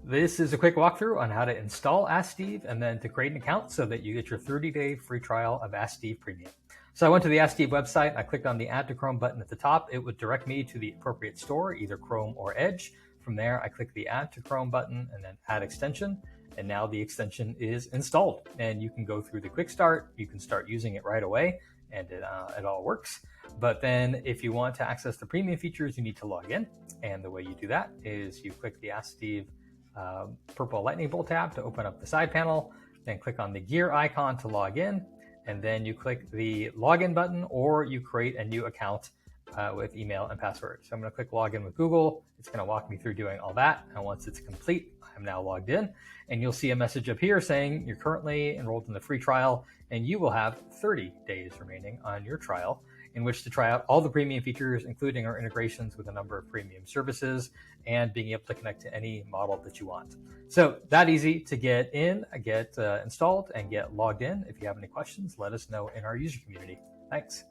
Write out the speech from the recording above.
This is a quick walkthrough on how to install Ask Steve and then to create an account so that you get your 30-day free trial of Ask Steve Premium. So I went to the Ask Steve website, I clicked on the Add to Chrome button at the top. It would direct me to the appropriate store, either Chrome or Edge. From there, I click the Add to Chrome button and then Add Extension. And now the extension is installed. And you can go through the quick start. You can start using it right away, and it all works. But then if you want to access the premium features, you need to log in. And the way you do that is you click the Ask Steve purple lightning bolt tab to open up the side panel, then click on the gear icon to log in, and then you click the login button, or you create a new account with email and password. So I'm going to click login with Google. It's going to walk me through doing all that. And once it's complete, I'm now logged in, and you'll see a message up here saying you're currently enrolled in the free trial, and you will have 30 days remaining on your trial in which to try out all the premium features, including our integrations with a number of premium services and being able to connect to any model that you want. So that easy to get in, get installed, and get logged in. If you have any questions, let us know in our user community. Thanks.